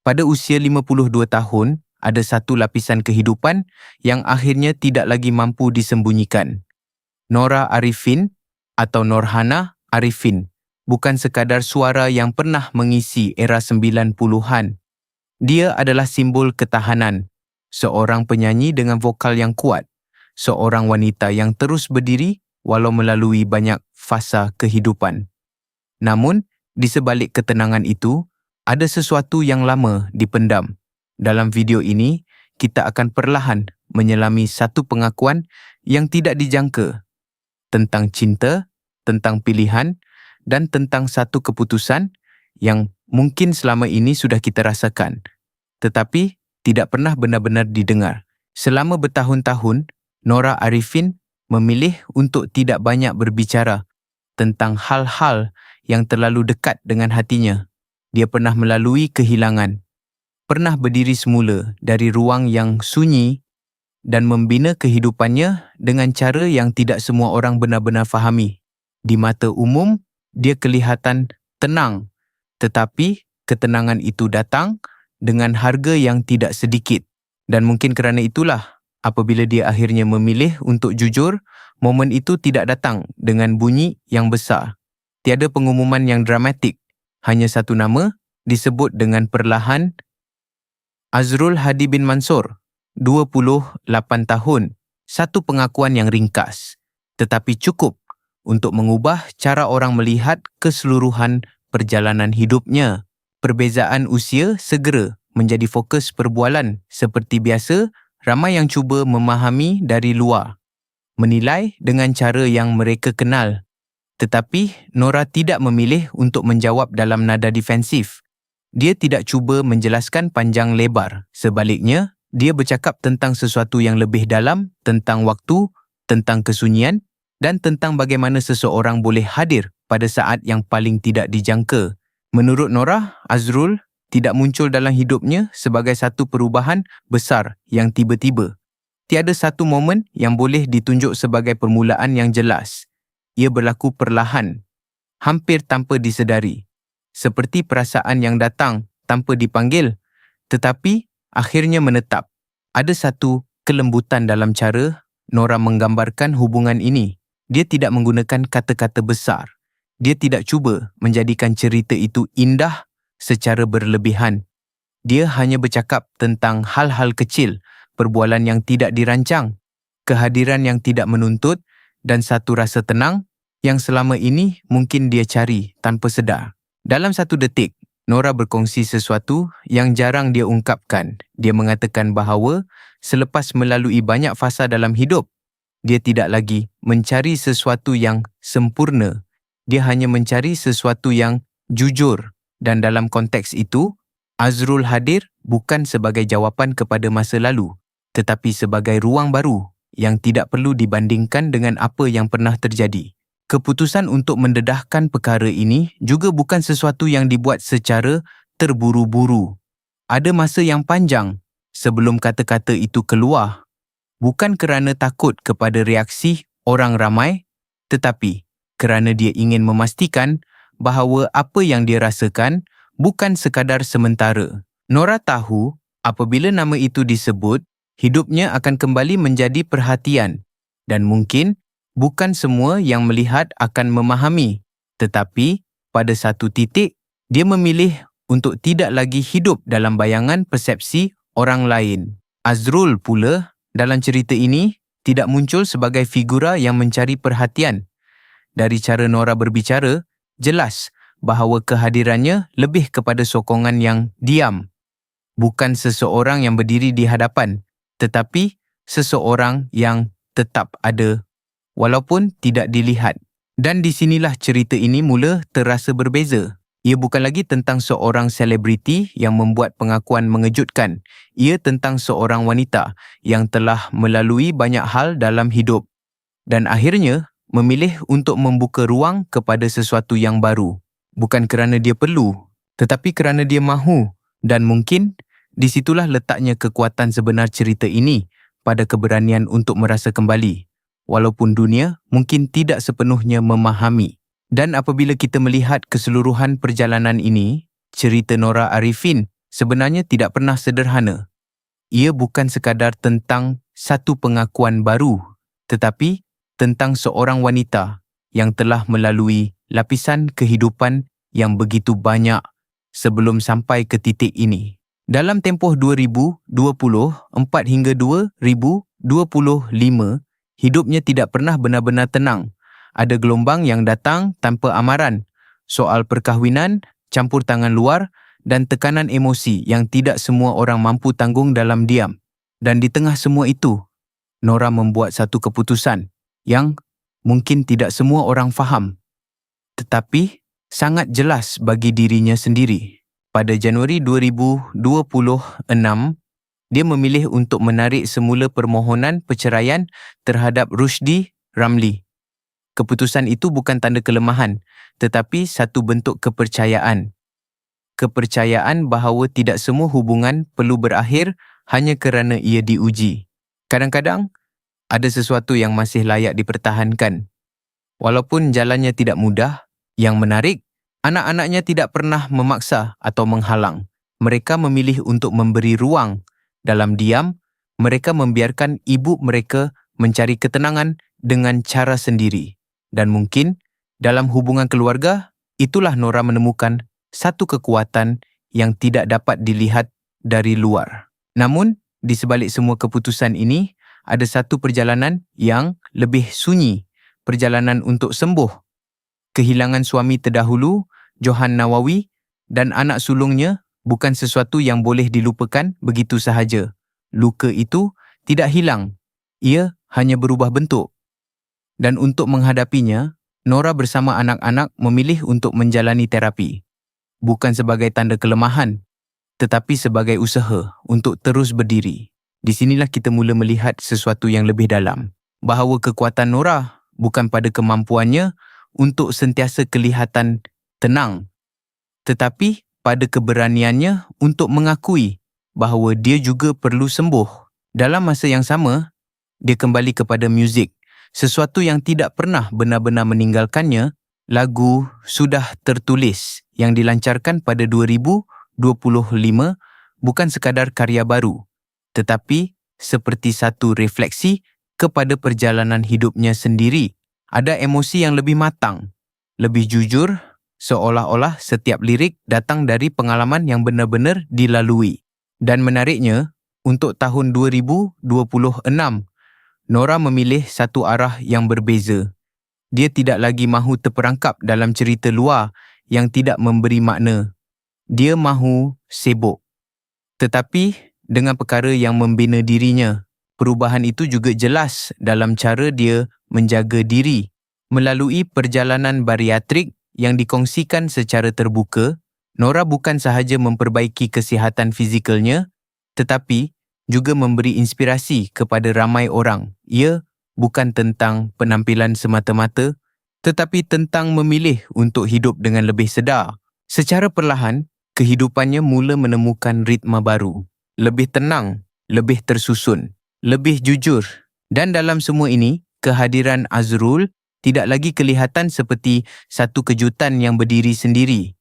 Pada usia 52 tahun, ada satu lapisan kehidupan yang akhirnya tidak lagi mampu disembunyikan. Nora Arifin atau Norhana Arifin bukan sekadar suara yang pernah mengisi era 90-an. Dia adalah simbol ketahanan, seorang penyanyi dengan vokal yang kuat, seorang wanita yang terus berdiri walau melalui banyak fasa kehidupan. Namun, di sebalik ketenangan itu, ada sesuatu yang lama dipendam. Dalam video ini, kita akan perlahan menyelami satu pengakuan yang tidak dijangka tentang cinta, tentang pilihan, dan tentang satu keputusan yang mungkin selama ini sudah kita rasakan, tetapi tidak pernah benar-benar didengar. Selama bertahun-tahun, Nora Arifin memilih untuk tidak banyak berbicara tentang hal-hal yang terlalu dekat dengan hatinya. Dia pernah melalui kehilangan, pernah berdiri semula dari ruang yang sunyi dan membina kehidupannya dengan cara yang tidak semua orang benar-benar fahami. Di mata umum, dia kelihatan tenang, tetapi ketenangan itu datang dengan harga yang tidak sedikit. Dan mungkin kerana itulah, apabila dia akhirnya memilih untuk jujur, momen itu tidak datang dengan bunyi yang besar. Tiada pengumuman yang dramatik, hanya satu nama disebut dengan perlahan, Azrul Hadi bin Mansur, 28 tahun, satu pengakuan yang ringkas, tetapi cukup untuk mengubah cara orang melihat keseluruhan perjalanan hidupnya. Perbezaan usia segera menjadi fokus perbualan. Seperti biasa, ramai yang cuba memahami dari luar, menilai dengan cara yang mereka kenal. Tetapi Nora tidak memilih untuk menjawab dalam nada defensif. Dia tidak cuba menjelaskan panjang lebar. Sebaliknya, dia bercakap tentang sesuatu yang lebih dalam, tentang waktu, tentang kesunyian, dan tentang bagaimana seseorang boleh hadir pada saat yang paling tidak dijangka. Menurut Nora, Azrul tidak muncul dalam hidupnya sebagai satu perubahan besar yang tiba-tiba. Tiada satu momen yang boleh ditunjuk sebagai permulaan yang jelas. Ia berlaku perlahan, hampir tanpa disedari. Seperti perasaan yang datang tanpa dipanggil, tetapi akhirnya menetap. Ada satu kelembutan dalam cara Nora menggambarkan hubungan ini. Dia tidak menggunakan kata-kata besar. Dia tidak cuba menjadikan cerita itu indah secara berlebihan. Dia hanya bercakap tentang hal-hal kecil, perbualan yang tidak dirancang, kehadiran yang tidak menuntut, dan satu rasa tenang yang selama ini mungkin dia cari tanpa sedar. Dalam satu detik, Nora berkongsi sesuatu yang jarang dia ungkapkan. Dia mengatakan bahawa selepas melalui banyak fasa dalam hidup, dia tidak lagi mencari sesuatu yang sempurna. Dia hanya mencari sesuatu yang jujur. Dan dalam konteks itu, Azrul hadir bukan sebagai jawapan kepada masa lalu, tetapi sebagai ruang baru yang tidak perlu dibandingkan dengan apa yang pernah terjadi. Keputusan untuk mendedahkan perkara ini juga bukan sesuatu yang dibuat secara terburu-buru. Ada masa yang panjang sebelum kata-kata itu keluar. Bukan kerana takut kepada reaksi orang ramai, tetapi kerana dia ingin memastikan bahawa apa yang dia rasakan bukan sekadar sementara. Nora tahu apabila nama itu disebut, hidupnya akan kembali menjadi perhatian. Dan mungkin bukan semua yang melihat akan memahami, tetapi pada satu titik, dia memilih untuk tidak lagi hidup dalam bayangan persepsi orang lain. Azrul pula, dalam cerita ini, tidak muncul sebagai figura yang mencari perhatian. Dari cara Nora berbicara, jelas bahawa kehadirannya lebih kepada sokongan yang diam. Bukan seseorang yang berdiri di hadapan, tetapi seseorang yang tetap ada walaupun tidak dilihat. Dan di sinilah cerita ini mula terasa berbeza. Ia bukan lagi tentang seorang selebriti yang membuat pengakuan mengejutkan. Ia tentang seorang wanita yang telah melalui banyak hal dalam hidup dan akhirnya memilih untuk membuka ruang kepada sesuatu yang baru. Bukan kerana dia perlu, tetapi kerana dia mahu. Dan mungkin di situlah letaknya kekuatan sebenar cerita ini, pada keberanian untuk merasa kembali. Walaupun dunia mungkin tidak sepenuhnya memahami. Dan apabila kita melihat keseluruhan perjalanan ini, cerita Nora Arifin sebenarnya tidak pernah sederhana. Ia bukan sekadar tentang satu pengakuan baru, tetapi tentang seorang wanita yang telah melalui lapisan kehidupan yang begitu banyak sebelum sampai ke titik ini. Dalam tempoh 2024 hingga 2025, hidupnya tidak pernah benar-benar tenang. Ada gelombang yang datang tanpa amaran, soal perkahwinan, campur tangan luar dan tekanan emosi yang tidak semua orang mampu tanggung dalam diam. Dan di tengah semua itu, Nora membuat satu keputusan yang mungkin tidak semua orang faham, tetapi sangat jelas bagi dirinya sendiri. Pada Januari 2026, dia memilih untuk menarik semula permohonan perceraian terhadap Rushdie Ramli. Keputusan itu bukan tanda kelemahan, tetapi satu bentuk kepercayaan. Kepercayaan bahawa tidak semua hubungan perlu berakhir hanya kerana ia diuji. Kadang-kadang, ada sesuatu yang masih layak dipertahankan. Walaupun jalannya tidak mudah, yang menarik, anak-anaknya tidak pernah memaksa atau menghalang. Mereka memilih untuk memberi ruang. Dalam diam, mereka membiarkan ibu mereka mencari ketenangan dengan cara sendiri. Dan mungkin, dalam hubungan keluarga, itulah Nora menemukan satu kekuatan yang tidak dapat dilihat dari luar. Namun, di sebalik semua keputusan ini, ada satu perjalanan yang lebih sunyi, perjalanan untuk sembuh. Kehilangan suami terdahulu, Johan Nawawi, dan anak sulungnya bukan sesuatu yang boleh dilupakan begitu sahaja. Luka itu tidak hilang, ia hanya berubah bentuk. Dan untuk menghadapinya, Nora bersama anak-anak memilih untuk menjalani terapi. Bukan sebagai tanda kelemahan, tetapi sebagai usaha untuk terus berdiri. Di sinilah kita mula melihat sesuatu yang lebih dalam, bahawa kekuatan Nora bukan pada kemampuannya untuk sentiasa kelihatan tenang, tetapi pada keberaniannya untuk mengakui bahawa dia juga perlu sembuh. Dalam masa yang sama, dia kembali kepada muzik, sesuatu yang tidak pernah benar-benar meninggalkannya. Lagu Sudah Tertulis yang dilancarkan pada 2025 bukan sekadar karya baru, tetapi seperti satu refleksi kepada perjalanan hidupnya sendiri. Ada emosi yang lebih matang, lebih jujur, seolah-olah setiap lirik datang dari pengalaman yang benar-benar dilalui. Dan menariknya, untuk tahun 2026, Nora memilih satu arah yang berbeza. Dia tidak lagi mahu terperangkap dalam cerita luar yang tidak memberi makna. Dia mahu sibuk. Tetapi dengan perkara yang membina dirinya. Perubahan itu juga jelas dalam cara dia menjaga diri. Melalui perjalanan bariatrik yang dikongsikan secara terbuka, Nora bukan sahaja memperbaiki kesihatan fizikalnya, tetapi juga memberi inspirasi kepada ramai orang. Ia bukan tentang penampilan semata-mata, tetapi tentang memilih untuk hidup dengan lebih sedar. Secara perlahan, kehidupannya mula menemukan ritma baru. Lebih tenang, lebih tersusun, lebih jujur. Dan dalam semua ini, kehadiran Azrul tidak lagi kelihatan seperti satu kejutan yang berdiri sendiri.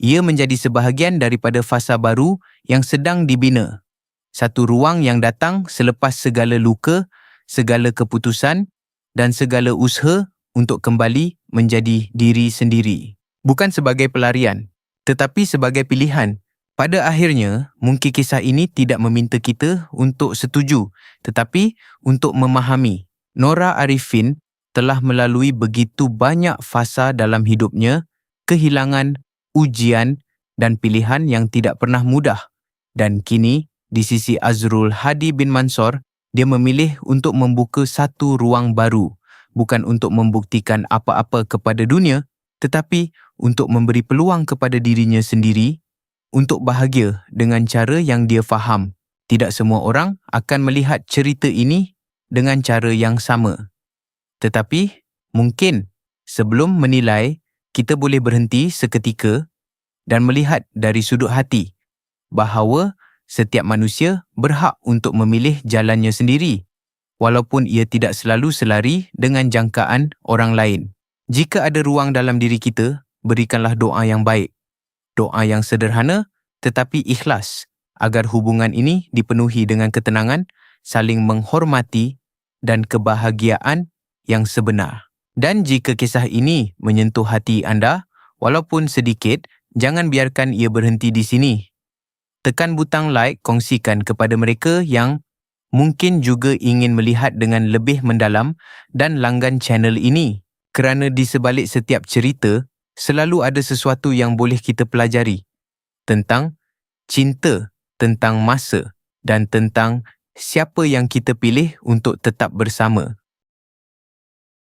Ia menjadi sebahagian daripada fasa baru yang sedang dibina. Satu ruang yang datang selepas segala luka, segala keputusan dan segala usaha untuk kembali menjadi diri sendiri. Bukan sebagai pelarian, tetapi sebagai pilihan. Pada akhirnya, mungkin kisah ini tidak meminta kita untuk setuju, tetapi untuk memahami. Nora Arifin telah melalui begitu banyak fasa dalam hidupnya, kehilangan, ujian dan pilihan yang tidak pernah mudah. Dan kini, di sisi Azrul Hadi bin Mansor, dia memilih untuk membuka satu ruang baru, bukan untuk membuktikan apa-apa kepada dunia, tetapi untuk memberi peluang kepada dirinya sendiri untuk bahagia dengan cara yang dia faham. Tidak semua orang akan melihat cerita ini dengan cara yang sama. Tetapi, mungkin sebelum menilai, kita boleh berhenti seketika dan melihat dari sudut hati bahawa setiap manusia berhak untuk memilih jalannya sendiri, walaupun ia tidak selalu selari dengan jangkaan orang lain. Jika ada ruang dalam diri kita, berikanlah doa yang baik. Doa yang sederhana tetapi ikhlas agar hubungan ini dipenuhi dengan ketenangan, saling menghormati dan kebahagiaan yang sebenar. Dan jika kisah ini menyentuh hati anda, walaupun sedikit, jangan biarkan ia berhenti di sini. Tekan butang like, kongsikan kepada mereka yang mungkin juga ingin melihat dengan lebih mendalam dan langgan channel ini. Kerana di sebalik setiap cerita, selalu ada sesuatu yang boleh kita pelajari tentang cinta, tentang masa dan tentang siapa yang kita pilih untuk tetap bersama.